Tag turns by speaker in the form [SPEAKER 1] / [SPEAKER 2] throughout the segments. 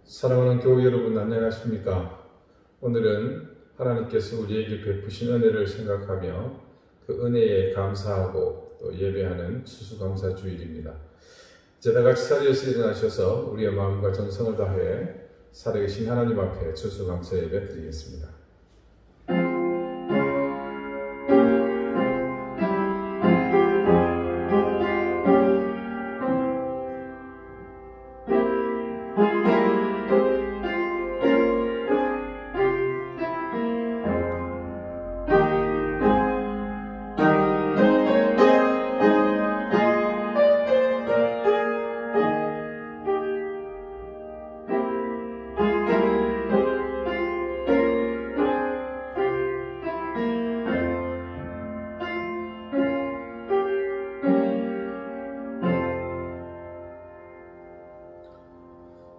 [SPEAKER 1] 사랑하는 교회 여러분, 안녕하십니까? 오늘은 하나님께서 우리에게 베푸신 은혜를 생각하며 그 은혜에 감사하고 또 예배하는 추수감사주일입니다. 이제 다 같이 자리에서 일어나셔서 우리의 마음과 정성을 다해 살아계신 하나님 앞에 추수감사 예배 드리겠습니다.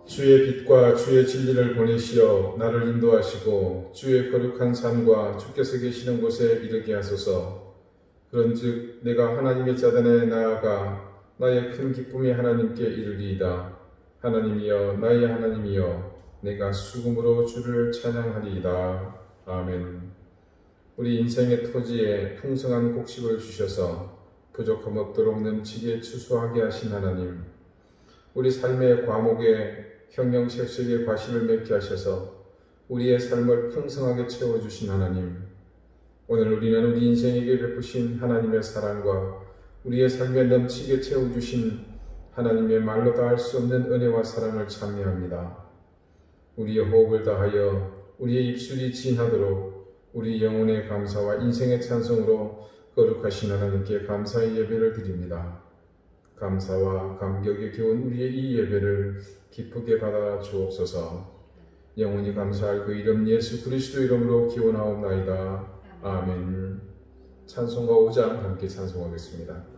[SPEAKER 1] 주의 빛과 주의 진리를 보내시어 나를 인도하시고 주의 거룩한 산과 주께서 계시는 곳에 이르게 하소서. 그런즉 내가 하나님의 자단에 나아가 나의 큰 기쁨의 하나님께 이르리이다. 하나님이여, 나의 하나님이여, 내가 수금으로 주를 찬양하리이다. 아멘. 우리 인생의 토지에 풍성한 곡식을 주셔서 부족함 없도록 넘치게 추수하게 하신 하나님, 우리 삶의 과목에 형형색색의 과실을 맺게 하셔서 우리의 삶을 풍성하게 채워주신 하나님, 오늘 우리는 우리 인생에게 베푸신 하나님의 사랑과 우리의 삶에 넘치게 채워주신 하나님의 말로 다 할 수 없는 은혜와 사랑을 찬미합니다. 우리의 호흡을 다하여 우리의 입술이 진하도록 우리 영혼의 감사와 인생의 찬송으로 거룩하신 하나님께 감사의 예배를 드립니다. 감사와 감격에 기운 우리의 이 예배를 기쁘게 받아 주옵소서. 영원히 감사할 그 이름 예수 그리스도 이름으로 기원하옵나이다. 아멘. 찬송가 5장 함께 찬송하겠습니다.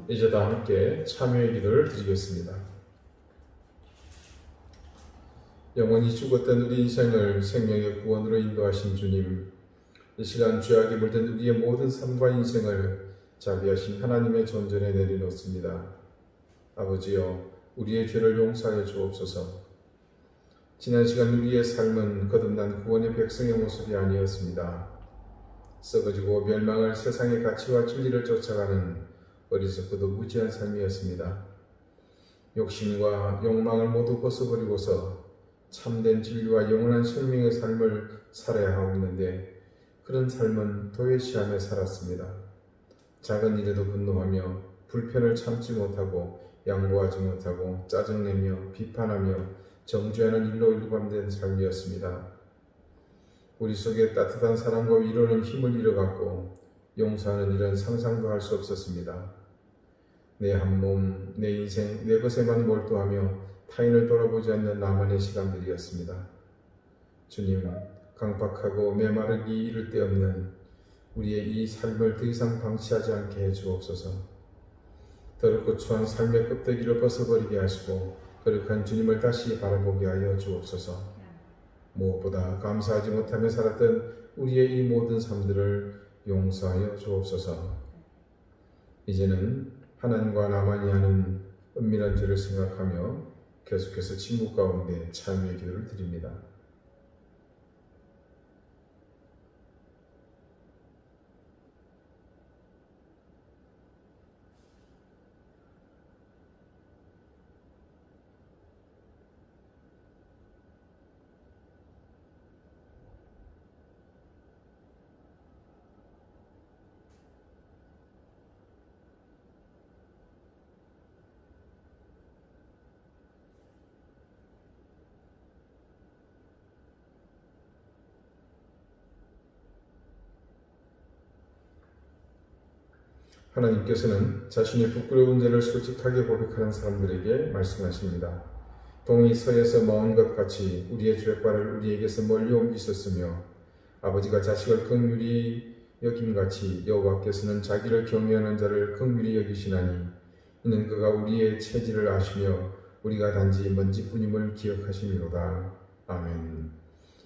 [SPEAKER 1] 이제 다 함께 참여의 기도를 드리겠습니다. 영원히 죽었던 우리 인생을 생명의 구원으로 인도하신 주님, 이 시간 죄악에 물든 우리의 모든 삶과 인생을 자비하신 하나님의 존전에 내려놓습니다. 아버지여, 우리의 죄를 용서하여 주옵소서. 지난 시간 우리의 삶은 거듭난 구원의 백성의 모습이 아니었습니다. 썩어지고 멸망할 세상의 가치와 진리를 쫓아가는 어리석고도 무지한 삶이었습니다. 욕심과 욕망을 모두 벗어버리고서 참된 진리와 영원한 생명의 삶을 살아야 하고 있는데, 그런 삶은 도외시하며 살았습니다. 작은 일에도 분노하며 불편을 참지 못하고 양보하지 못하고 짜증내며 비판하며 정죄하는 일로 일관된 삶이었습니다. 우리 속에 따뜻한 사랑과 위로는 힘을 잃어갔고 용서하는 일은 상상도 할 수 없었습니다. 내 한 몸, 내 인생, 내 것에만 몰두하며 타인을 돌아보지 않는 나만의 시간들이었습니다. 주님, 강박하고 메마르기 이를 데 없는 우리의 이 삶을 더 이상 방치하지 않게 해주옵소서. 더럽고 추한 삶의 껍데기를 벗어버리게 하시고 거룩한 주님을 다시 바라보게 하여 주옵소서. 무엇보다 감사하지 못하며 살았던 우리의 이 모든 삶들을 용서하여 주옵소서. 이제는 하나님과 나만이 하는 은밀한 죄를 생각하며 계속해서 침묵 가운데 참여의 기도를 드립니다. 하나님께서는 자신의 부끄러운 죄를 솔직하게 고백하는 사람들에게 말씀하십니다. 동이 서에서 먼 것 같이 우리의 죄과를 우리에게서 멀리 옮기셨으며 아버지가 자식을 긍휼히 여김같이 여호와께서는 자기를 경외하는 자를 긍휼히 여기시나니 이는 그가 우리의 체질을 아시며 우리가 단지 먼지뿐임을 기억하심이로다. 아멘.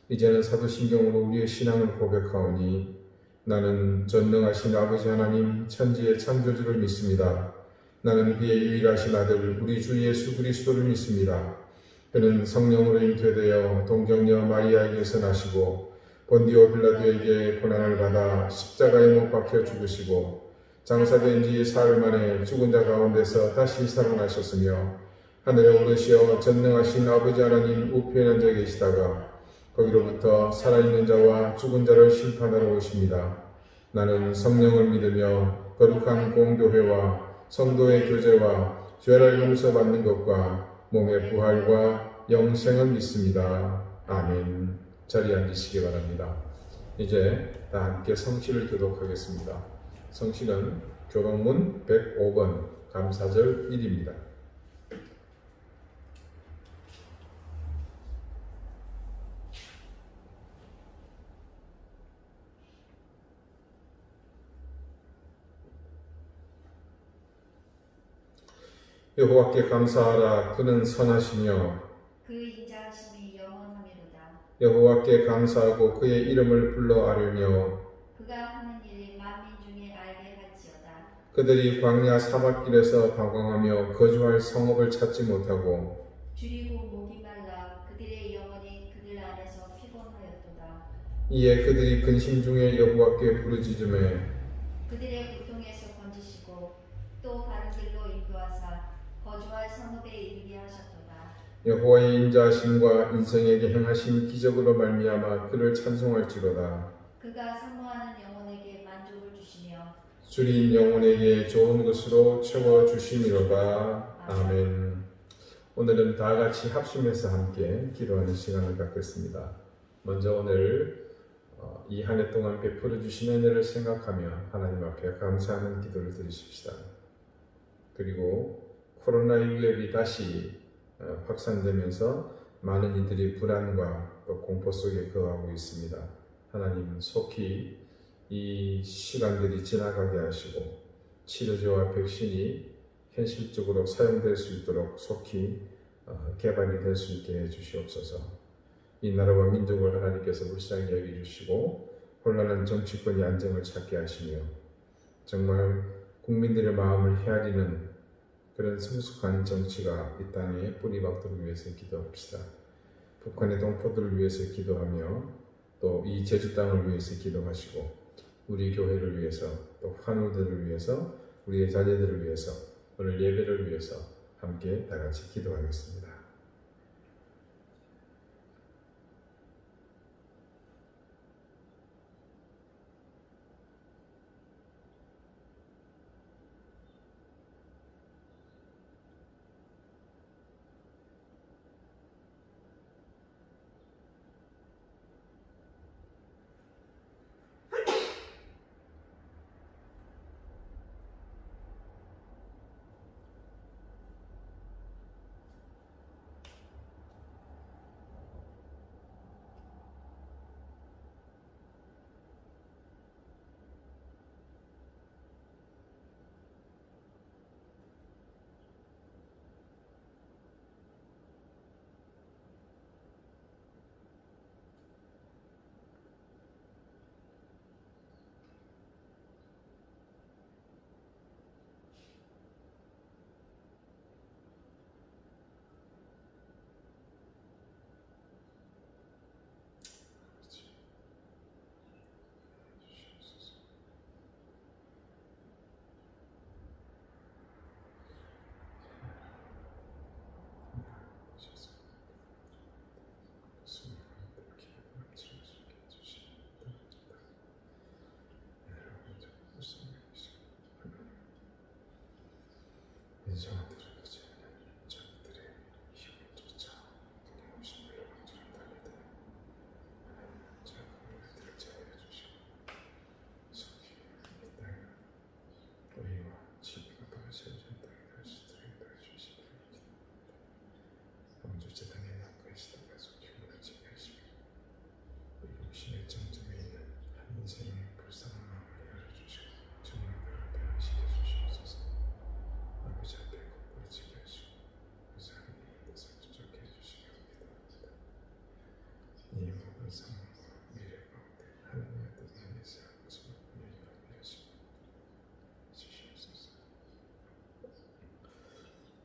[SPEAKER 1] 이제는 사도신경으로 우리의 신앙을 고백하오니 나는 전능하신 아버지 하나님 천지의 창조주를 믿습니다. 나는 그의 유일하신 아들 우리 주 예수 그리스도를 믿습니다. 그는 성령으로 잉태되어 동정녀 마리아에게서 나시고 본디오 빌라도에게 고난을 받아 십자가에 못 박혀 죽으시고 장사된 지 사흘 만에 죽은 자 가운데서 다시 살아나셨으며 하늘에 오르시어 전능하신 아버지 하나님 우편에 앉아 계시다가 거기로부터 살아있는 자와 죽은 자를 심판하러 오십니다. 나는 성령을 믿으며 거룩한 공교회와 성도의 교제와 죄를 용서받는 것과 몸의 부활과 영생을 믿습니다. 아멘. 자리에 앉으시기 바랍니다. 이제 다 함께 성시를 교독하겠습니다. 성시는 교독문 105번 감사절 1입니다. 여호와께 감사하라. 그는 선하시며
[SPEAKER 2] 그 인자하심이 영원하미로다.
[SPEAKER 1] 여호와께 감사하고 그의 이름을 불러 아뢰며
[SPEAKER 2] 그가 하는 일이 만민 중에 알게 할지어다.
[SPEAKER 1] 그들이 광야 사막길에서 방황하며 거주할 성읍을 찾지 못하고
[SPEAKER 2] 줄이고 목이 말라 그들의 영혼이 그들 안에서 피곤하였도다.
[SPEAKER 1] 이에 그들이 근심 중에 여호와께 부르짖으매
[SPEAKER 2] 그들의 고통에서 건지시고 또 바른 길로 인도하사 거주할 성읍에 이르게 하셨도다.
[SPEAKER 1] 여호와의 인자하심과 인생에게 행하신 기적으로 말미암아 그를 찬송할지로다.
[SPEAKER 2] 그가 사모하는 영혼에게 만족을 주시며
[SPEAKER 1] 줄인 영혼에게 좋은 것으로 채워주심이로다. 아멘. 오늘은 다 같이 합심해서 함께 기도하는 시간을 갖겠습니다. 먼저 오늘 이 한 해 동안 베풀어 주신 은혜를 생각하며 하나님 앞에 감사하는 기도를 드리십시다. 그리고 코로나의 위협이 다시 확산되면서 많은 이들이 불안과 또 공포 속에 거하고 있습니다. 하나님 속히 이 시간들이 지나가게 하시고 치료제와 백신이 현실적으로 사용될 수 있도록 속히 개발이 될 수 있게 해주시옵소서. 이 나라와 민족을 하나님께서 불쌍히 여겨주시고 혼란한 정치권이 안정을 찾게 하시며 정말 국민들의 마음을 헤아리는 그런 성숙한 정치가 이 땅에 뿌리박도록 위해서 기도합시다. 북한의 동포들을 위해서 기도하며 또 이 제주 땅을 위해서 기도하시고 우리 교회를 위해서 또 환우들을 위해서 우리의 자녀들을 위해서 오늘 예배를 위해서 함께 다 같이 기도하겠습니다.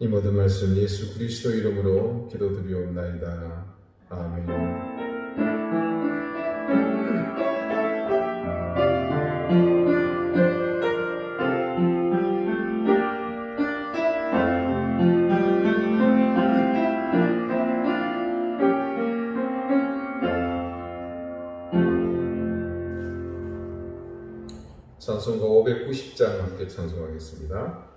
[SPEAKER 1] 이 모든 말씀 예수 그리스도 이름으로 기도드리옵나이다. 아멘. 찬송가 590장 함께 찬송하겠습니다.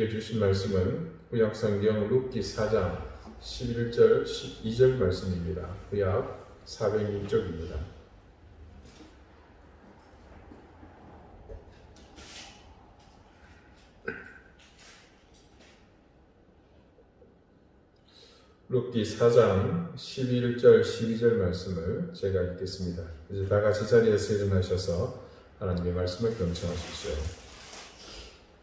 [SPEAKER 1] 우리에게 주신 말씀은 구약성경 룻기 4장 11절 12절 말씀입니다. 구약 406쪽입니다. 룻기 4장 11절 12절 말씀을 제가 읽겠습니다. 이제 다 같이 자리에서 일어나셔서 하나님의 말씀을 경청하십시오.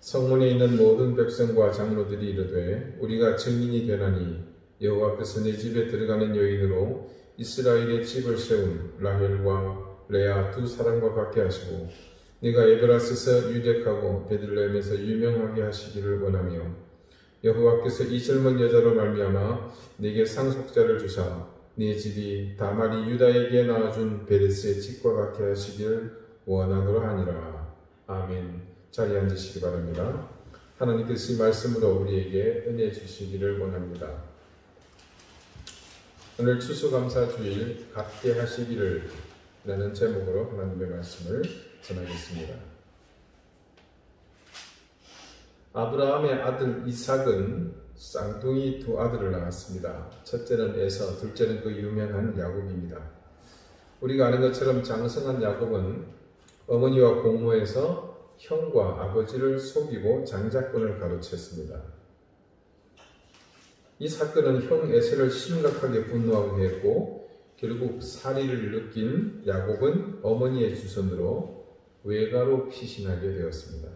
[SPEAKER 1] 성문에 있는 모든 백성과 장로들이 이르되 우리가 증인이 되나니 여호와께서 내 집에 들어가는 여인으로 이스라엘의 집을 세운 라헬과 레아 두 사람과 같게 하시고 네가 에브라스에서 유력하고 베들레헴에서 유명하게 하시기를 원하며 여호와께서 이 젊은 여자로 말미암아 네게 상속자를 주사 네 집이 다말이 유다에게 낳아준 베레스의 집과 같게 하시길 원하노라 하니라. 아멘. 자리에 앉으시기 바랍니다. 하나님께서 이 말씀으로 우리에게 은혜 주시기를 원합니다. 오늘 추수감사주일 갖게 하시기를 라는 제목으로 하나님의 말씀을 전하겠습니다. 아브라함의 아들 이삭은 쌍둥이 두 아들을 낳았습니다. 첫째는 에서, 둘째는 그 유명한 야곱입니다. 우리가 아는 것처럼 장성한 야곱은 어머니와 공모해서 형과 아버지를 속이고 장자권을 가로챘습니다. 이 사건은 형 에서를 심각하게 분노하게 했고 결국 살인을 느낀 야곱은 어머니의 주선으로 외가로 피신하게 되었습니다.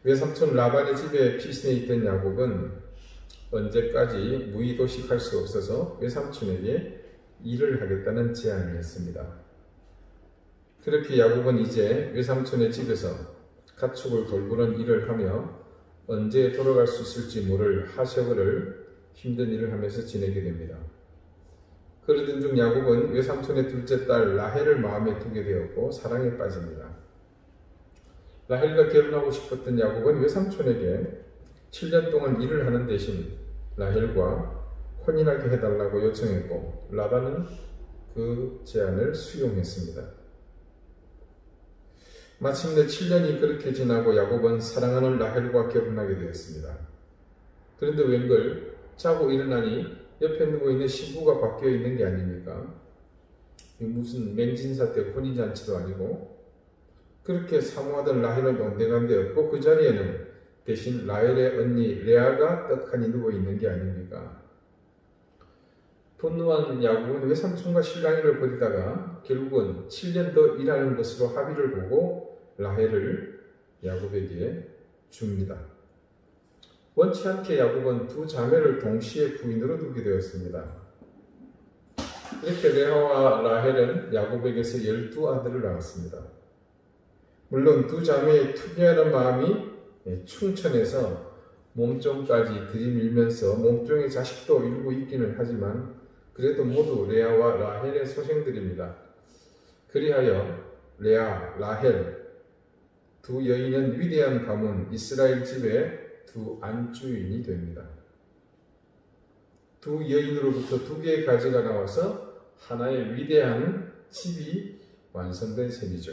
[SPEAKER 1] 외삼촌 라반의 집에 피신해 있던 야곱은 언제까지 무의도식할 수 없어서 외삼촌에게 일을 하겠다는 제안을 했습니다. 그렇게 야곱은 이제 외삼촌의 집에서 가축을 돌보는 일을 하며 언제 돌아갈 수 있을지 모를 하세월을 힘든 일을 하면서 지내게 됩니다. 그러던 중 야곱은 외삼촌의 둘째 딸 라헬을 마음에 두게 되었고 사랑에 빠집니다. 라헬과 결혼하고 싶었던 야곱은 외삼촌에게 7년 동안 일을 하는 대신 라헬과 혼인하게 해달라고 요청했고 라반은 그 제안을 수용했습니다. 마침내 7년이 그렇게 지나고 야곱은 사랑하는 라헬과 결혼하게 되었습니다. 그런데 웬걸 자고 일어나니 옆에 누워있는 신부가 바뀌어 있는 게 아닙니까? 무슨 맹진사 때 혼인잔치도 아니고 그렇게 사모하던 라헬은 온데간데였고 그 자리에는 대신 라헬의 언니 레아가 떡하니 누워있는 게 아닙니까? 분노한 야곱은 외삼촌과 실랑이를 벌이다가 결국은 7년 더 일하는 것으로 합의를 보고 라헬을 야곱에게 줍니다. 원치 않게 야곱은 두 자매를 동시에 부인으로 두게 되었습니다. 이렇게 레아와 라헬은 야곱에게서 12아들을 낳았습니다. 물론 두 자매의 투기하는 마음이 충천해서 몸종까지 들이밀면서 몸종의 자식도 일부 있기는 하지만 그래도 모두 레아와 라헬의 소생들입니다. 그리하여 레아, 라헬 두 여인은 위대한 가문 이스라엘 집의 두 안주인이 됩니다. 두 여인으로부터 두 개의 가지가 나와서 하나의 위대한 집이 완성된 셈이죠.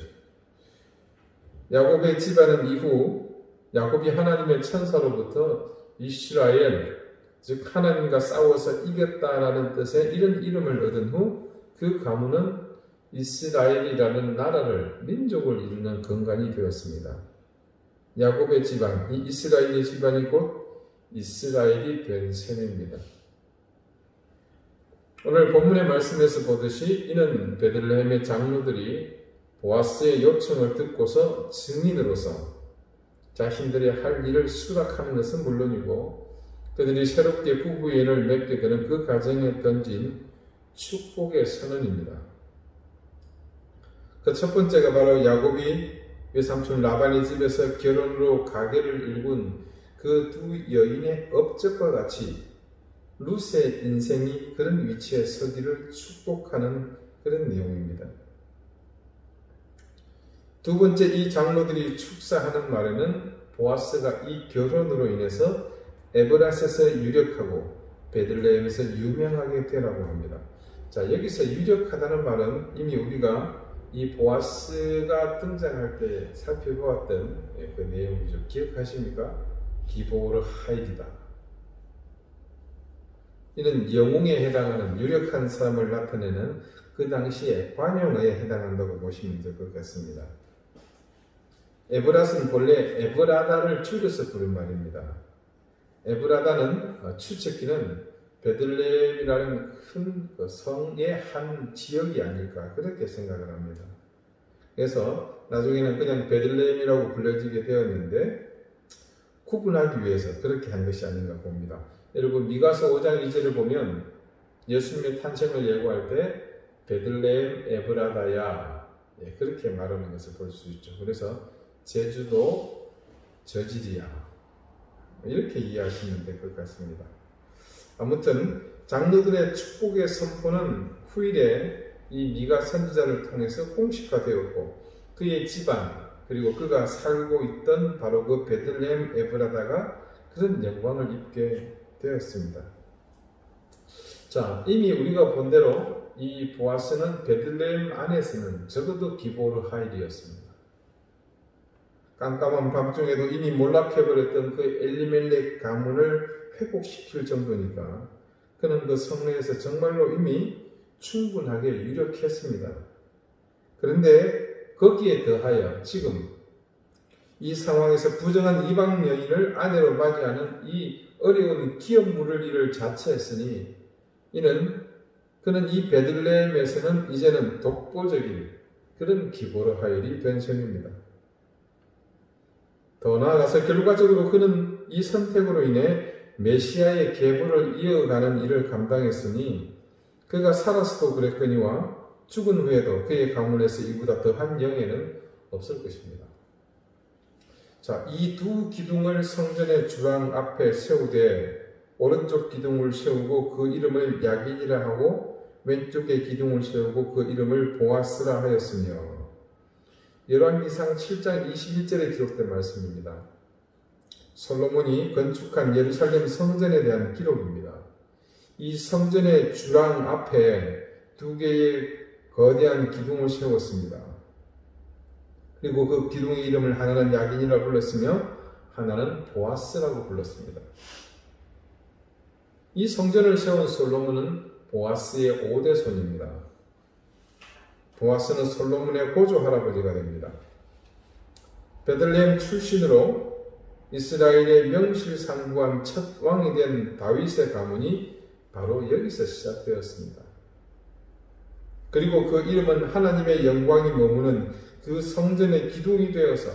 [SPEAKER 1] 야곱의 집안은 이후 야곱이 하나님의 천사로부터 이스라엘, 즉 하나님과 싸워서 이겼다라는 뜻의 이런 이름을 얻은 후 그 가문은 이스라엘이라는 나라를, 민족을 이루는 근간이 되었습니다. 야곱의 집안, 이 이스라엘의 집안이 곧 이스라엘이 된 셈입니다. 오늘 본문의 말씀에서 보듯이 이는 베들레헴의 장로들이 보아스의 요청을 듣고서 증인으로서 자신들의 할 일을 수락하는 것은 물론이고 그들이 새롭게 부부인을 맺게 되는 그 가정에 던진 축복의 선언입니다. 그 첫 번째가 바로 야곱이 외삼촌 라반의 집에서 결혼으로 가게를 일군 그 두 여인의 업적과 같이 룻의 인생이 그런 위치에 서기를 축복하는 그런 내용입니다. 두 번째, 이 장로들이 축사하는 말에는 보아스가 이 결혼으로 인해서 에브라스에서 유력하고 베들레헴에서 유명하게 되라고 합니다. 자, 여기서 유력하다는 말은 이미 우리가 이 보아스가 등장할 때 살펴보았던 그 내용이죠. 기억하십니까? 기보르 하일이다. 이는 영웅에 해당하는 유력한 사람을 나타내는 그 당시에 관용어에 해당한다고 보시면 될 것 같습니다. 에브라스는 본래 에브라다를 줄여서 부른 말입니다. 에브라다는 추측기는 베들레헴이라는 큰 성의 한 지역이 아닐까 그렇게 생각을 합니다. 그래서 나중에는 그냥 베들레헴이라고 불려지게 되었는데 구분하기 위해서 그렇게 한 것이 아닌가 봅니다. 여러분 미가서 5장 2절을 보면 예수님의 탄생을 예고할 때 베들레헴 에브라다야 그렇게 말하는 것을 볼 수 있죠. 그래서 제주도 저지리야 이렇게 이해하시면 될 것 같습니다. 아무튼 장로들의 축복의 선포는 후일에 이 미가 선지자를 통해서 공식화되었고 그의 집안 그리고 그가 살고 있던 바로 그 베들레헴 에브라다가 그런 영광을 입게 되었습니다. 자, 이미 우리가 본 대로 이 보아스는 베들레헴 안에서는 적어도 기보르 하일이었습니다. 깜깜한 밤중에도 이미 몰락해버렸던 그 엘리멜렉 가문을 회복시킬 정도니까 그는 그 성내에서 정말로 이미 충분하게 유력했습니다. 그런데 거기에 더하여 지금 이 상황에서 부정한 이방 여인을 아내로 맞이하는 이 어려운 기업 물을 일을 자처했으니 그는 이 베들레헴에서는 이제는 독보적인 그런 기보르 하일이 된 셈입니다. 더 나아가서 결과적으로 그는 이 선택으로 인해 메시아의 계보를 이어가는 일을 감당했으니 그가 살아서도 그랬거니와 죽은 후에도 그의 가문에서 이보다 더한 영예는 없을 것입니다. 자, 이 두 기둥을 성전의 주랑 앞에 세우되 오른쪽 기둥을 세우고 그 이름을 야긴이라 하고 왼쪽에 기둥을 세우고 그 이름을 보아스라 하였으며. 열왕기상 7장 21절에 기록된 말씀입니다. 솔로몬이 건축한 예루살렘 성전에 대한 기록입니다. 이 성전의 주랑 앞에 2개의 거대한 기둥을 세웠습니다. 그리고 그 기둥의 이름을 하나는 야긴이라 불렀으며 하나는 보아스라고 불렀습니다. 이 성전을 세운 솔로몬은 보아스의 5대 손입니다. 보아스는 솔로몬의 고조 할아버지가 됩니다. 베들레헴 출신으로 이스라엘의 명실상부한 첫 왕이 된 다윗의 가문이 바로 여기서 시작되었습니다. 그리고 그 이름은 하나님의 영광이 머무는 그 성전의 기둥이 되어서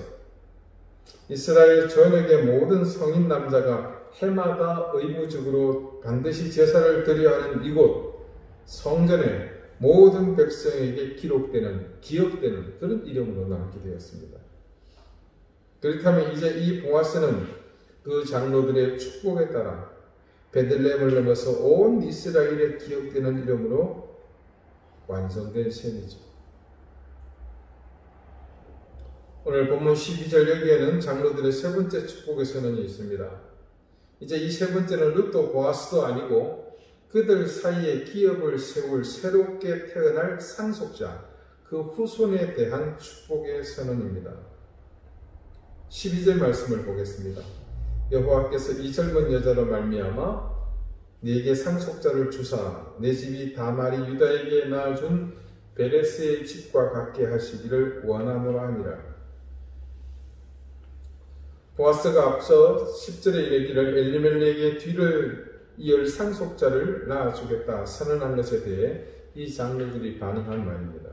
[SPEAKER 1] 이스라엘 전역의 모든 성인 남자가 해마다 의무적으로 반드시 제사를 드려야 하는 이곳 성전에 모든 백성에게 기록되는, 기억되는 그런 이름으로 남게 되었습니다. 그렇다면 이제 이 보아스는 그 장로들의 축복에 따라 베들레헴을 넘어서 온 이스라엘에 기억되는 이름으로 완성된 셈이죠. 오늘 본문 12절 여기에는 장로들의 세 번째 축복의 선언이 있습니다. 이제 이 세 번째는 룻도 보아스도 아니고 그들 사이에 기업을 세울 새롭게 태어날 상속자, 그 후손에 대한 축복의 선언입니다. 12절 말씀을 보겠습니다. 여호와께서 이 젊은 여자로 말미암아 네게 상속자를 주사 내 집이 다말이 유다에게 낳아준 베레스의 집과 같게 하시기를 원하노라 하니라. 보아스가 앞서 10절에 이르기를 엘리멜렉의 뒤를 이을 상속자를 낳아주겠다 선언한 것에 대해 이 장로들이 반응한 말입니다.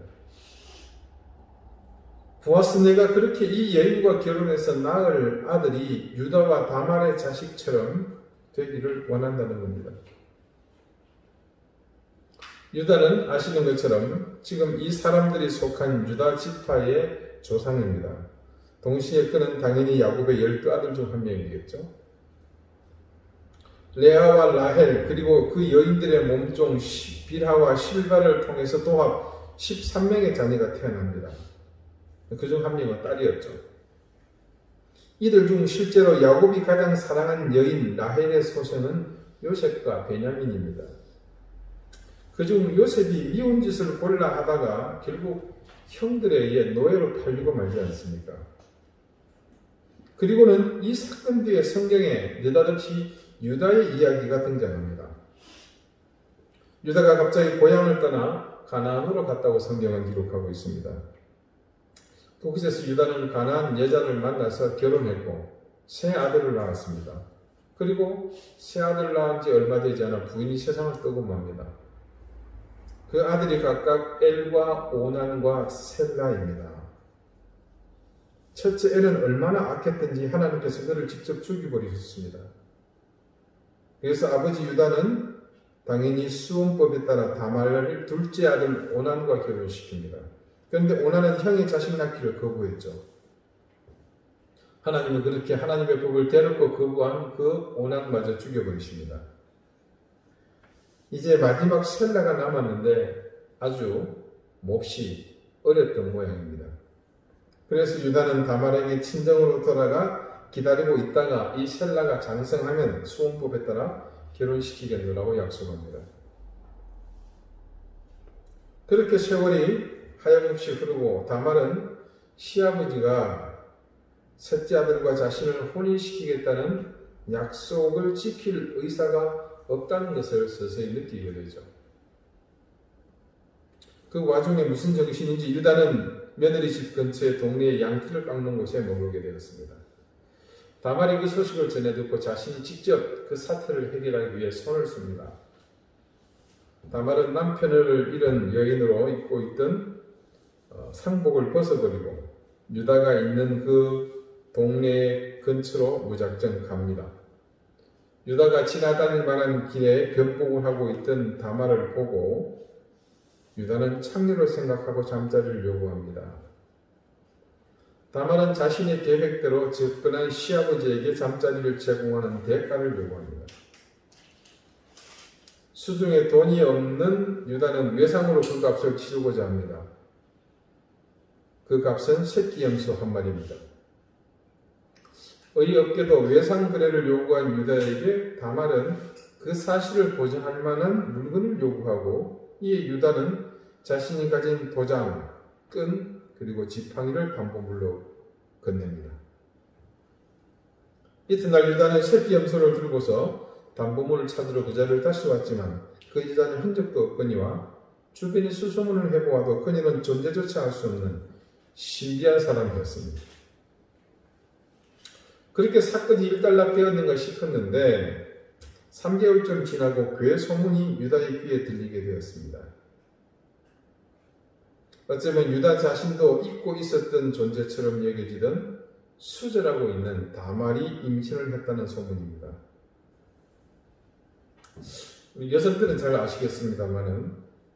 [SPEAKER 1] 보아스 내가 그렇게 이 여인과 결혼해서 낳을 아들이 유다와 다말의 자식처럼 되기를 원한다는 겁니다. 유다는 아시는 것처럼 지금 이 사람들이 속한 유다 지파의 조상입니다. 동시에 그는 당연히 야곱의 12아들 중 한 명이겠죠. 레아와 라헬 그리고 그 여인들의 몸종 빌하와 실바를 통해서 도합 13명의 자녀가 태어납니다. 그중 한 명은 딸이었죠. 이들 중 실제로 야곱이 가장 사랑한 여인 라헬의 소생은 요셉과 베냐민입니다. 그중 요셉이 미운 짓을 골라 하다가 결국 형들에 의해 노예로 팔리고 말지 않습니까? 그리고는 이 사건 뒤에 성경에 느닷없이 유다의 이야기가 등장합니다. 유다가 갑자기 고향을 떠나 가나안으로 갔다고 성경은 기록하고 있습니다. 그곳에서 유다는 가나안 여자를 만나서 결혼했고 새 아들을 낳았습니다. 그리고 새 아들을 낳은 지 얼마 되지 않아 부인이 세상을 떠고 맙니다. 그 아들이 각각 엘과 오난과 셀라입니다. 첫째 엘은 얼마나 악했든지 하나님께서 그를 직접 죽여버리셨습니다. 그래서 아버지 유다는 당연히 수원법에 따라 다말을 둘째 아들 오난과 결혼시킵니다. 그런데 오난은 형의 자식 낳기를 거부했죠. 하나님은 그렇게 하나님의 법을 대놓고 거부한 그 오난마저 죽여버리십니다. 이제 마지막 셀라가 남았는데 아주 몹시 어렸던 모양입니다. 그래서 유다는 다말에게 친정으로 돌아가 기다리고 있다가 이 셀라가 장성하면 수원법에 따라 결혼시키겠노라고 약속합니다. 그렇게 세월이 하염없이 흐르고 다말은 시아버지가 셋째 아들과 자신을 혼인시키겠다는 약속을 지킬 의사가 없다는 것을 서서히 느끼게 되죠. 그 와중에 무슨 정신인지 유다는 며느리 집 근처의 동네의 양털을 깎는 곳에 머물게 되었습니다. 다말이 그 소식을 전해 듣고 자신이 직접 그 사태를 해결하기 위해 손을 씁니다. 다말은 남편을 잃은 여인으로 입고 있던 상복을 벗어버리고 유다가 있는 그 동네 근처로 무작정 갑니다. 유다가 지나다닐 만한 길에 변복을 하고 있던 다말을 보고 유다는 창녀를 생각하고 잠자리를 요구합니다. 다말은 자신의 계획대로 접근한 시아버지에게 잠자리를 제공하는 대가를 요구합니다. 수중에 돈이 없는 유다는 외상으로 그 값을 치르고자 합니다. 그 값은 새끼 염소 한 마리입니다. 어이없게도 외상 거래를 요구한 유다에게 다말은 그 사실을 보증할 만한 물건을 요구하고 이에 유다는 자신이 가진 도장, 끈, 그리고 지팡이를 담보물로 건넵니다. 이튿날 유다는 새끼 염소를 들고서 담보물을 찾으러 그 자리를 다시 왔지만 그 여자는 흔적도 없거니와 주변에 수소문을 해보아도 그녀는 존재조차 알 수 없는 신비한 사람이었습니다. 그렇게 사건이 일단락되었는가 싶었는데 3개월쯤 지나고 그의 소문이 유다의 귀에 들리게 되었습니다. 어쩌면 유다 자신도 잊고 있었던 존재처럼 여겨지던 수절하고 있는 다말이 임신을 했다는 소문입니다. 우리 여성들은 잘 아시겠습니다만은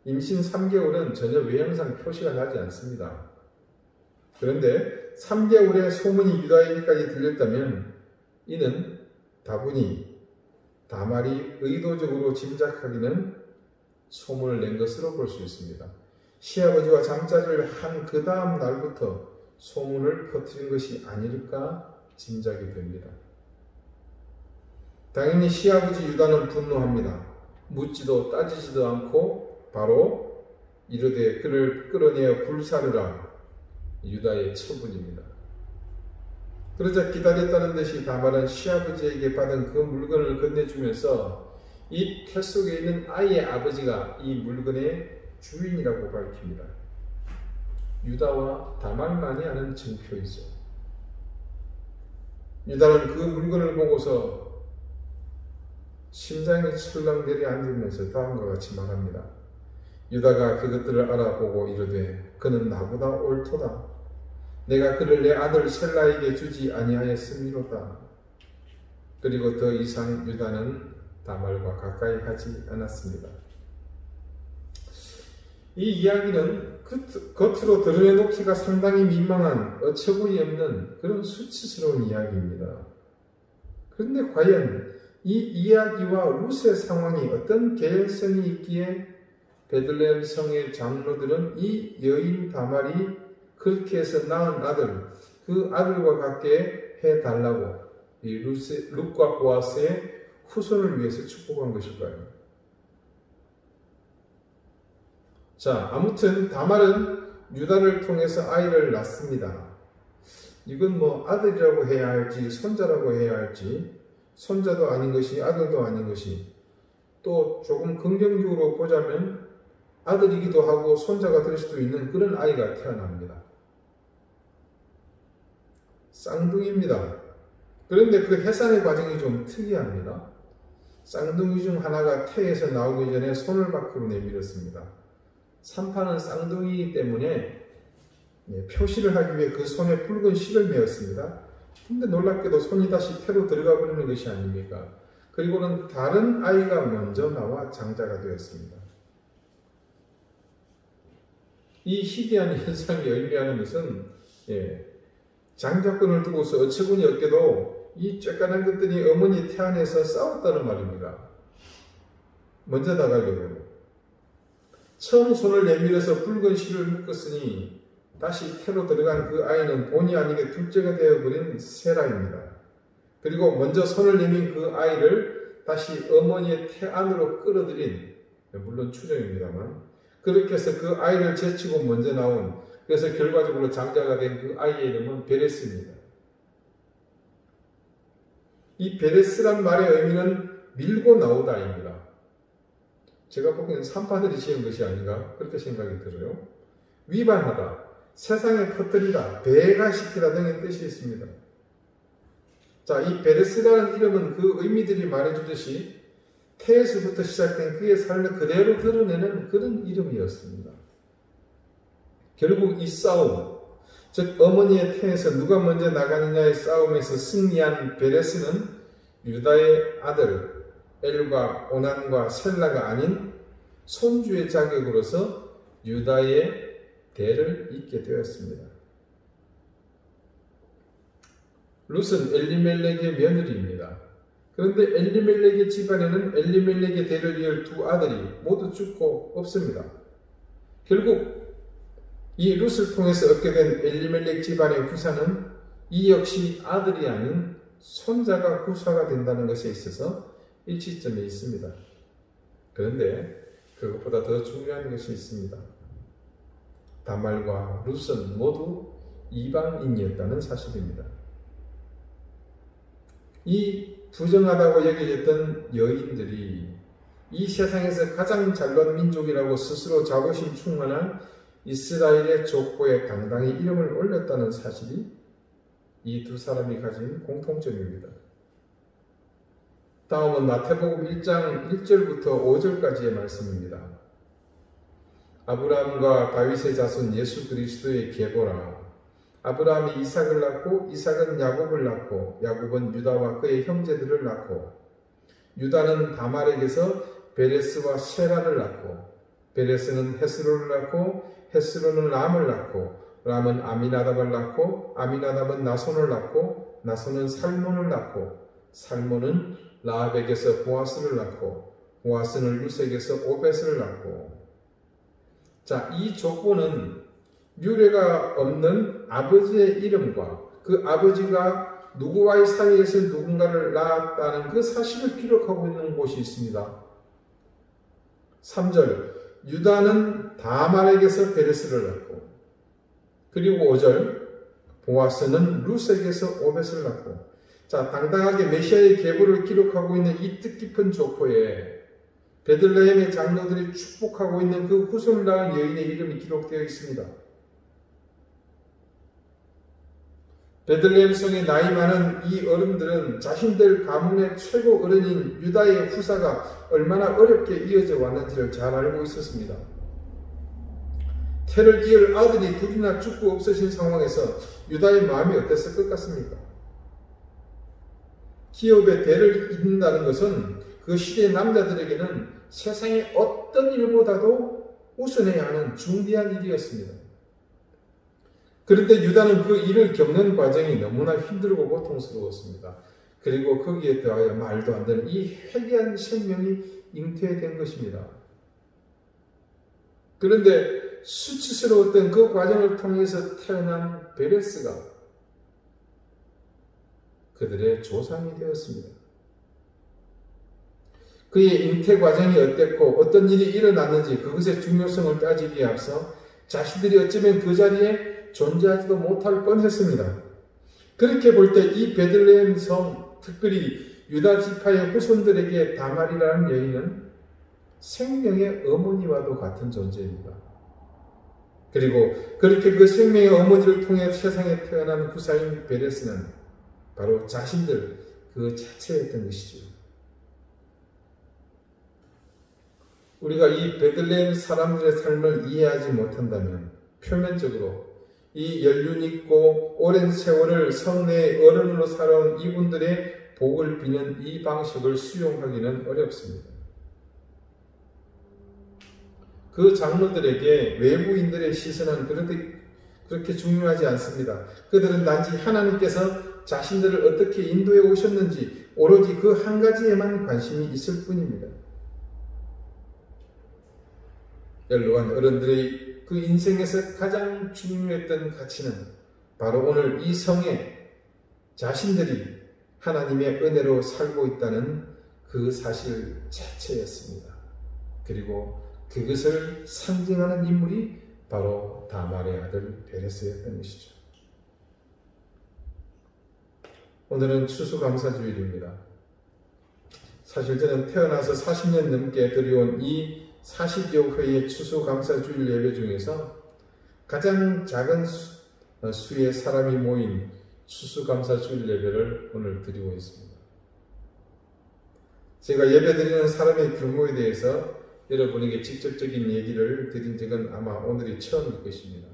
[SPEAKER 1] 임신 3개월은 전혀 외형상 표시가 나지 않습니다. 그런데 3개월의 소문이 유다에게까지 들렸다면 이는 다분히 다말이 의도적으로 짐작하기는 소문을 낸 것으로 볼 수 있습니다. 시아버지와 장자를 한 그 다음 날부터 소문을 퍼뜨린 것이 아닐까 짐작이 됩니다. 당연히 시아버지 유다는 분노합니다. 묻지도 따지지도 않고 바로 이르되 그를 끌어내어 불사르라. 유다의 처분입니다. 그러자 기다렸다는 듯이 다말은 시아버지에게 받은 그 물건을 건네주면서 이 태 속에 있는 아이의 아버지가 이 물건의 주인이라고 밝힙니다. 유다와 다말만이 아는 증표이죠. 유다는 그 물건을 보고서 심장이 철렁 내려앉으면서 다음과 같이 말합니다. 유다가 그것들을 알아보고 이르되 그는 나보다 옳도다. 내가 그를 내 아들 셀라에게 주지 아니하였음이로다. 그리고 더 이상 유다는 다말과 가까이 하지 않았습니다. 이 이야기는 겉으로 드러내놓기가 상당히 민망한 어처구니 없는 그런 수치스러운 이야기입니다. 그런데 과연 이 이야기와 룻의 상황이 어떤 개연성이 있기에 베들레헴 성의 장로들은 이 여인 다말이 그렇게 해서 낳은 아들, 그 아들과 같게 해달라고 이 룻과 보아스의 후손을 위해서 축복한 것일까요? 자, 아무튼 다말은 유다를 통해서 아이를 낳습니다. 이건 뭐 아들이라고 해야 할지 손자라고 해야 할지 손자도 아닌 것이 아들도 아닌 것이 또 조금 긍정적으로 보자면 아들이기도 하고 손자가 될 수도 있는 그런 아이가 태어납니다. 쌍둥이입니다. 그런데 그 해산의 과정이 좀 특이합니다. 쌍둥이 중 하나가 태에서 나오기 전에 손을 밖으로 내밀었습니다. 산파는 쌍둥이이기 때문에 표시를 하기 위해 그 손에 붉은 실을 메었습니다. 근데 놀랍게도 손이 다시 태로 들어가 버리는 것이 아닙니까? 그리고는 다른 아이가 먼저 나와 장자가 되었습니다. 이 희귀한 현상이 의미하는 것은 장자권을 두고서 어처구니 없게도 이 쬐깐한 것들이 어머니 태 안에서 싸웠다는 말입니다. 먼저 나가려고. 처음 손을 내밀어서 붉은 실을 묶었으니 다시 태로 들어간 그 아이는 본의 아니게 둘째가 되어버린 세라입니다. 그리고 먼저 손을 내민 그 아이를 다시 어머니의 태 안으로 끌어들인, 물론 추정입니다만, 그렇게 해서 그 아이를 제치고 먼저 나온, 그래서 결과적으로 장자가 된 그 아이의 이름은 베레스입니다. 이 베레스란 말의 의미는 밀고 나오다입니다. 제가 보기에는 산파들이 지은 것이 아닌가 그렇게 생각이 들어요. 위반하다, 세상에 퍼뜨리다, 배가시키다 등의 뜻이 있습니다. 자, 이 베레스라는 이름은 그 의미들이 말해주듯이 태에서부터 시작된 그의 삶을 그대로 드러내는 그런 이름이었습니다. 결국 이 싸움, 즉 어머니의 태에서 누가 먼저 나가느냐의 싸움에서 승리한 베레스는 유다의 아들 엘과 오난과 셀라가 아닌 손주의 자격으로서 유다의 대를 잇게 되었습니다. 룻은 엘리멜렉의 며느리입니다. 그런데 엘리멜렉의 집안에는 엘리멜렉의 대를 이을 두 아들이 모두 죽고 없습니다. 결국 이 룻을 통해서 얻게 된 엘리멜렉 집안의 후사는 이 역시 아들이 아닌 손자가 후사가 된다는 것에 있어서 일치점이 있습니다. 그런데 그것보다 더 중요한 것이 있습니다. 다말과 룻은 모두 이방인이었다는 사실입니다. 이 부정하다고 여겨졌던 여인들이 이 세상에서 가장 잘난 민족이라고 스스로 자부심 충만한 이스라엘의 족보에 당당히 이름을 올렸다는 사실이 이 두 사람이 가진 공통점입니다. 다음은 마태복음 1장 1절부터 5절까지의 말씀입니다. 아브라함과 다윗의 자손 예수 그리스도의 계보라. 아브라함이 이삭을 낳고 이삭은 야곱을 낳고 야곱은 유다와 그의 형제들을 낳고 유다는 다말에게서 베레스와 셰라를 낳고 베레스는 헤스론을 낳고 헤스론은 람을 낳고 람은 아미나답을 낳고 아미나답은 나손을 낳고 나손은 살몬을 낳고 살몬은 라합에게서 보아스를 낳고 보아스는 룻에게서 오벳을 낳고. 자, 이 족보는 유래가 없는 아버지의 이름과 그 아버지가 누구와의 사이에서 누군가를 낳았다는 그 사실을 기록하고 있는 곳이 있습니다. 3절, 유다는 다말에게서 베레스를 낳고, 그리고 5절, 보아스는 룻에게서 오벳을 낳고. 자, 당당하게 메시아의 계보를 기록하고 있는 이 뜻깊은 족보에 베들레헴의 장로들이 축복하고 있는 그 후손을 낳은 여인의 이름이 기록되어 있습니다. 베들레헴 성에 나이 많은 이 어른들은 자신들 가문의 최고 어른인 유다의 후사가 얼마나 어렵게 이어져 왔는지를 잘 알고 있었습니다. 태를 이을 아들이 둘이나 죽고 없어진 상황에서 유다의 마음이 어땠을 것 같습니까? 기업의 대를 잇는다는 것은 그 시대의 남자들에게는 세상의 어떤 일보다도 우선해야 하는 중대한 일이었습니다. 그런데 유다는 그 일을 겪는 과정이 너무나 힘들고 고통스러웠습니다. 그리고 거기에 더하여 말도 안 되는 이 회개한 생명이 잉태된 것입니다. 그런데 수치스러웠던 그 과정을 통해서 태어난 베레스가 그들의 조상이 되었습니다. 그의 잉태 과정이 어땠고 어떤 일이 일어났는지 그것의 중요성을 따지기에 앞서 자신들이 어쩌면 그 자리에 존재하지도 못할 뻔했습니다. 그렇게 볼 때 이 베들레헴 성, 특별히 유다 지파의 후손들에게 다말이라는 여인은 생명의 어머니와도 같은 존재입니다. 그리고 그렇게 그 생명의 어머니를 통해 세상에 태어난 후사인 베레스는 바로 자신들 그 자체였던 것이죠. 우리가 이 베들레헴 사람들의 삶을 이해하지 못한다면 표면적으로 이 연륜 있고 오랜 세월을 성내의 어른으로 살아온 이분들의 복을 비는 이 방식을 수용하기는 어렵습니다. 그 장로들에게 외부인들의 시선은 그렇게 중요하지 않습니다. 그들은 단지 하나님께서 자신들을 어떻게 인도해 오셨는지 오로지 그 한 가지에만 관심이 있을 뿐입니다. 연로한 어른들의 그 인생에서 가장 중요했던 가치는 바로 오늘 이 성에 자신들이 하나님의 은혜로 살고 있다는 그 사실 자체였습니다. 그리고 그것을 상징하는 인물이 바로 다말의 아들 베레스였던 것이죠. 오늘은 추수감사주일입니다. 사실 저는 태어나서 40년 넘게 드려온 이 40여 회의 추수감사주일 예배 중에서 가장 작은 수의 사람이 모인 추수감사주일 예배를 오늘 드리고 있습니다. 제가 예배 드리는 사람의 규모에 대해서 여러분에게 직접적인 얘기를 드린 적은 아마 오늘이 처음일 것입니다.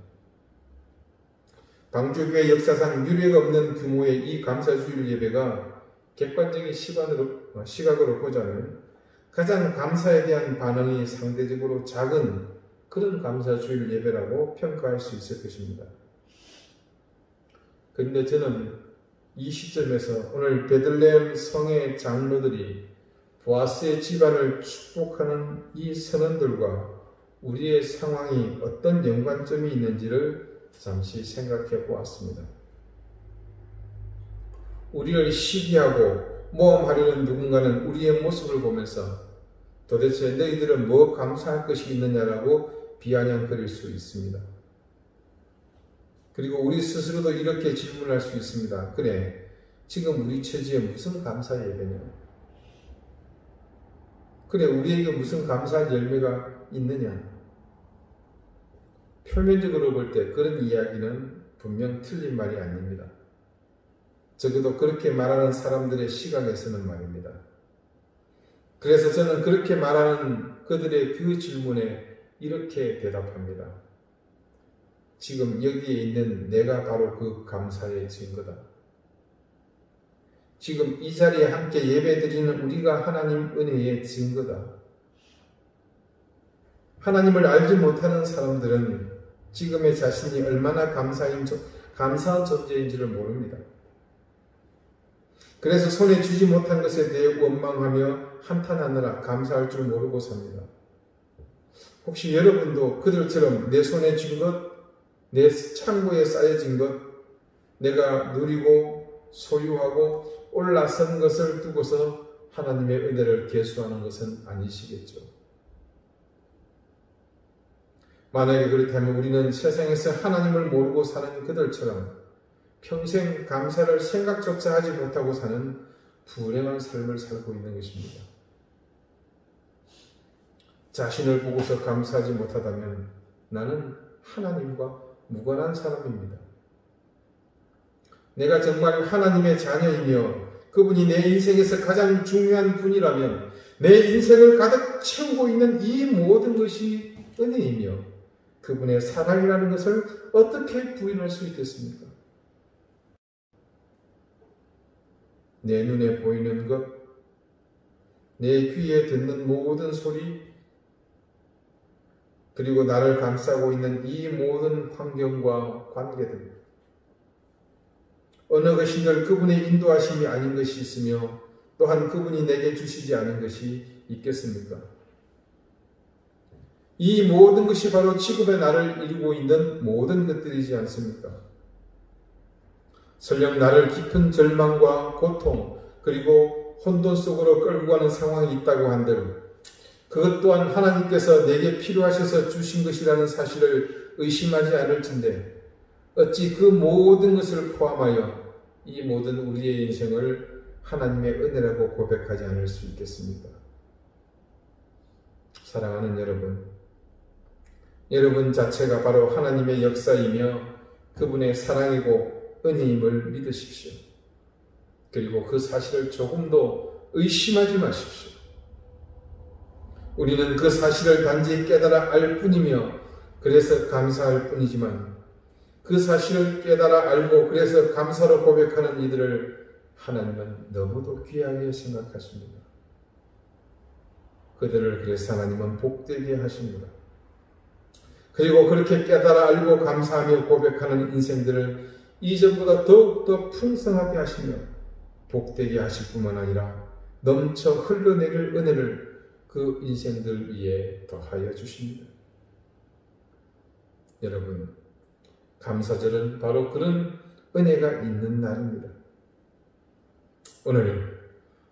[SPEAKER 1] 방주교회 역사상 유례가 없는 규모의 이 감사주일 예배가 객관적인 시각으로 보자면 가장 감사에 대한 반응이 상대적으로 작은 그런 감사주일 예배라고 평가할 수 있을 것입니다. 그런데 저는 이 시점에서 오늘 베들레헴 성의 장로들이 보아스의 집안을 축복하는 이 선언들과 우리의 상황이 어떤 연관점이 있는지를 잠시 생각해 보았습니다. 우리를 시기하고 모함하려는 누군가는 우리의 모습을 보면서 도대체 너희들은 뭐 감사할 것이 있느냐라고 비아냥거릴 수 있습니다. 그리고 우리 스스로도 이렇게 질문할 수 있습니다. 그래, 지금 우리 처지에 무슨 감사해야 되냐? 그래, 우리에게 무슨 감사할 열매가 있느냐? 표면적으로 볼 때 그런 이야기는 분명 틀린 말이 아닙니다. 적어도 그렇게 말하는 사람들의 시각에서는 말입니다. 그래서 저는 그렇게 말하는 그들의 그 질문에 이렇게 대답합니다. 지금 여기에 있는 내가 바로 그 감사의 증거다. 지금 이 자리에 함께 예배드리는 우리가 하나님 은혜의 증거다. 하나님을 알지 못하는 사람들은 지금의 자신이 얼마나 감사한 존재인지를 모릅니다. 그래서 손에 쥐지 못한 것에 대해 원망하며 한탄하느라 감사할 줄 모르고 삽니다. 혹시 여러분도 그들처럼 내 손에 쥔 것, 내 창고에 쌓여진 것, 내가 누리고 소유하고 올라선 것을 두고서 하나님의 은혜를 계수하는 것은 아니시겠죠? 만약에 그렇다면 우리는 세상에서 하나님을 모르고 사는 그들처럼 평생 감사를 생각조차 하지 못하고 사는 불행한 삶을 살고 있는 것입니다. 자신을 보고서 감사하지 못하다면 나는 하나님과 무관한 사람입니다. 내가 정말 하나님의 자녀이며 그분이 내 인생에서 가장 중요한 분이라면 내 인생을 가득 채우고 있는 이 모든 것이 은혜이며 그분의 사랑이라는 것을 어떻게 부인할 수 있겠습니까? 내 눈에 보이는 것, 내 귀에 듣는 모든 소리, 그리고 나를 감싸고 있는 이 모든 환경과 관계들, 어느 것인들 그분의 인도하심이 아닌 것이 있으며 또한 그분이 내게 주시지 않은 것이 있겠습니까? 이 모든 것이 바로 지금의 나를 이루고 있는 모든 것들이지 않습니까? 설령 나를 깊은 절망과 고통 그리고 혼돈 속으로 끌고 가는 상황이 있다고 한들 그것 또한 하나님께서 내게 필요하셔서 주신 것이라는 사실을 의심하지 않을진데 어찌 그 모든 것을 포함하여 이 모든 우리의 인생을 하나님의 은혜라고 고백하지 않을 수 있겠습니까? 사랑하는 여러분 자체가 바로 하나님의 역사이며 그분의 사랑이고 은혜임을 믿으십시오. 그리고 그 사실을 조금도 의심하지 마십시오. 우리는 그 사실을 단지 깨달아 알 뿐이며 그래서 감사할 뿐이지만 그 사실을 깨달아 알고 그래서 감사로 고백하는 이들을 하나님은 너무도 귀하게 생각하십니다. 그들을 그래서 하나님은 복되게 하십니다. 그리고 그렇게 깨달아 알고 감사하며 고백하는 인생들을 이전보다 더욱더 풍성하게 하시며 복되게 하실 뿐만 아니라 넘쳐 흘러내릴 은혜를 그 인생들 위에 더하여 주십니다. 여러분, 감사절은 바로 그런 은혜가 있는 날입니다. 오늘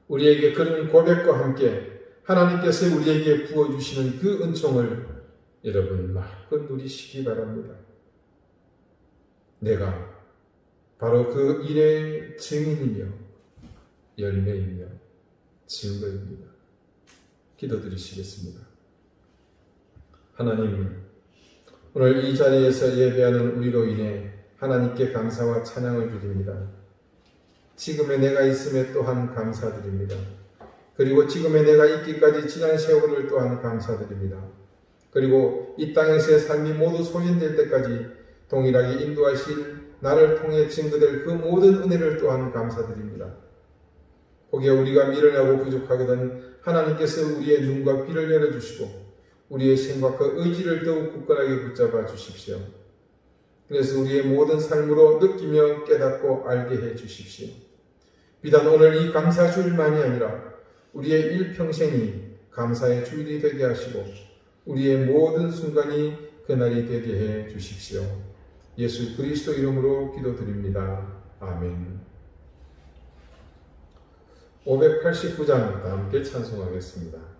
[SPEAKER 1] 우리에게 그런 고백과 함께 하나님께서 우리에게 부어주시는 그 은총을 여러분 마음껏 누리시기 바랍니다. 내가 바로 그 일의 증인이며 열매이며 증거입니다. 기도드리시겠습니다. 하나님, 오늘 이 자리에서 예배하는 우리로 인해 하나님께 감사와 찬양을 드립니다. 지금의 내가 있음에 또한 감사드립니다. 그리고 지금의 내가 있기까지 지난 세월을 또한 감사드립니다. 그리고 이 땅에서의 삶이 모두 소진될 때까지 동일하게 인도하실 나를 통해 증거될 그 모든 은혜를 또한 감사드립니다. 혹여 우리가 미련하고 부족하거든 하나님께서 우리의 눈과 귀를 열어주시고 우리의 생각과 의지를 더욱 굳건하게 붙잡아 주십시오. 그래서 우리의 모든 삶으로 느끼며 깨닫고 알게 해 주십시오. 비단 오늘 이 감사 주일만이 아니라 우리의 일평생이 감사의 주일이 되게 하시고 우리의 모든 순간이 그날이 되게 해 주십시오. 예수 그리스도 이름으로 기도드립니다. 아멘. 589장 다 함께 찬송하겠습니다.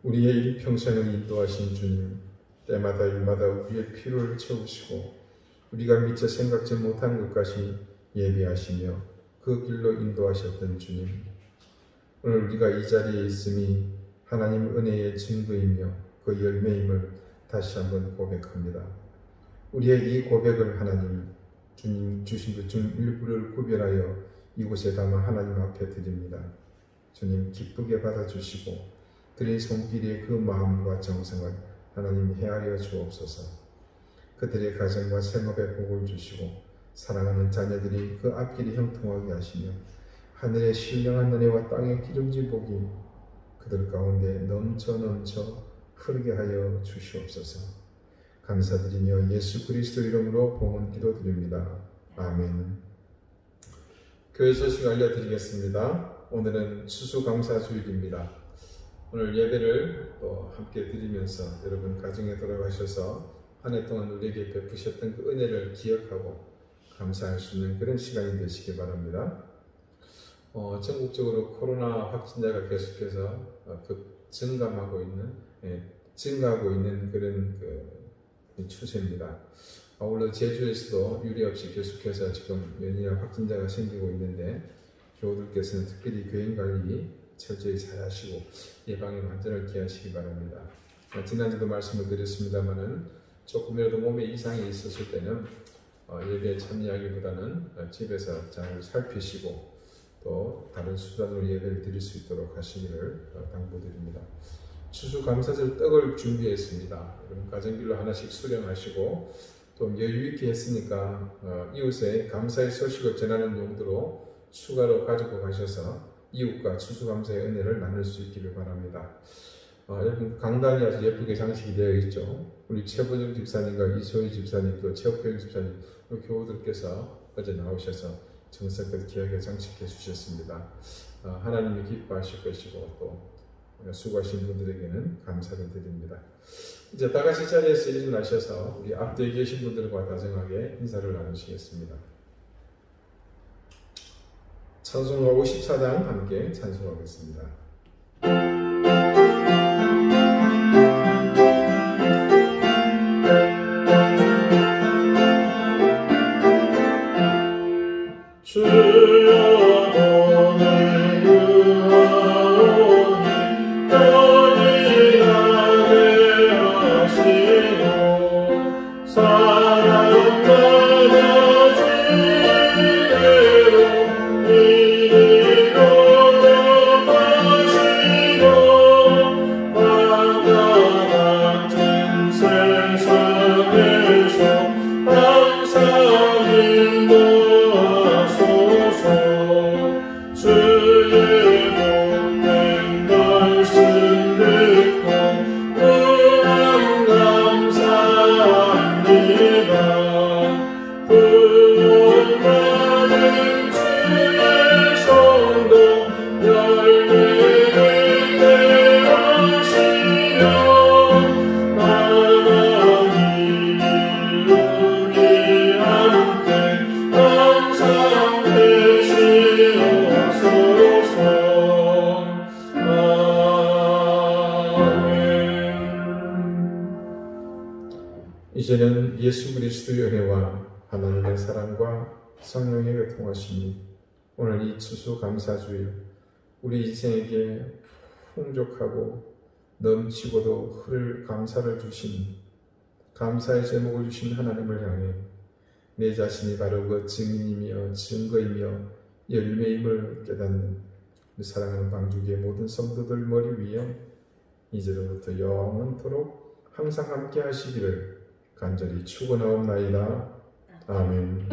[SPEAKER 1] 우리의 일평생을 인도하신 주님, 때마다 일마다 우리의 필요를 채우시고 우리가 미처 생각지 못한 것까지 예비하시며 그 길로 인도하셨던 주님, 오늘 우리가 이 자리에 있음이 하나님 은혜의 증거이며 그 열매임을 다시 한번 고백합니다. 우리의 이 고백을 하나님, 주님 주신 것 중 일부를 구별하여 이곳에 담아 하나님 앞에 드립니다. 주님 기쁘게 받아주시고 그의 손길의 그 마음과 정성을 하나님 헤아려 주옵소서. 그들의 가정과 생업에 복을 주시고 사랑하는 자녀들이 그 앞길이 형통하게 하시며 하늘의 신령한 은혜와 땅의 기름진 복이 그들 가운데 넘쳐 흐르게 하여 주시옵소서. 감사드리며 예수 그리스도 이름으로 봉헌 기도드립니다. 아멘. 교회 소식 알려드리겠습니다. 오늘은 추수감사주일입니다. 오늘 예배를 또 함께 드리면서 여러분 가정에 돌아가셔서 한 해 동안 우리에게 베푸셨던 그 은혜를 기억하고 감사할 수 있는 그런 시간이 되시기 바랍니다. 전국적으로 코로나 확진자가 계속해서 증가하고 있는 그런 추세입니다. 아울러 제주에서도 유례 없이 계속해서 지금 연이어 확진자가 생기고 있는데 교우들께서는 특별히 교인 관리 철저히 잘 하시고 예방에 만전을 기하시기 바랍니다. 지난주도 말씀을 드렸습니다만은 조금이라도 몸에 이상이 있었을 때는 예배에 참여하기보다는 집에서 잘 살피시고 또 다른 수단으로 예배를 드릴 수 있도록 하시기를 당부드립니다. 추수감사절 떡을 준비했습니다. 여러분 가정길로 하나씩 수령하시고 또 여유있게 했으니까 이웃에 감사의 소식을 전하는 용도로 추가로 가지고 가셔서 이웃과 추수감사의 은혜를 나눌 수 있기를 바랍니다. 여러분 강단이 아주 예쁘게 장식이 되어 있죠. 우리 최보정 집사님과 이소희 집사님 또 최옥경 집사님 우리 교우들께서 어제 나오셔서 정성껏 귀하게 장식해 주셨습니다. 하나님이 기뻐하실 것이고 또 수고하신 분들에게는 감사를 드립니다. 이제 다 같이 자리에서 일어나셔서 우리 앞뒤에 계신 분들과 다정하게 인사를 나누시겠습니다. 찬송가 54장 함께 찬송하겠습니다. 이제는 예수 그리스도의 은혜와 하나님의 사랑과 성령의 통하심이 오늘 이 추수감사주일 우리 인생에게 풍족하고 넘치고도 흘 감사를 주신 감사의 제목을 주신 하나님을 향해 내 자신이 바로 그 증인이며 증거이며 열매임을 깨닫는 사랑하는 방주교의 모든 성도들 머리 위에 이제로부터 영원토록 항상 함께 하시기를 간절히 축원하옵나이다. 아멘.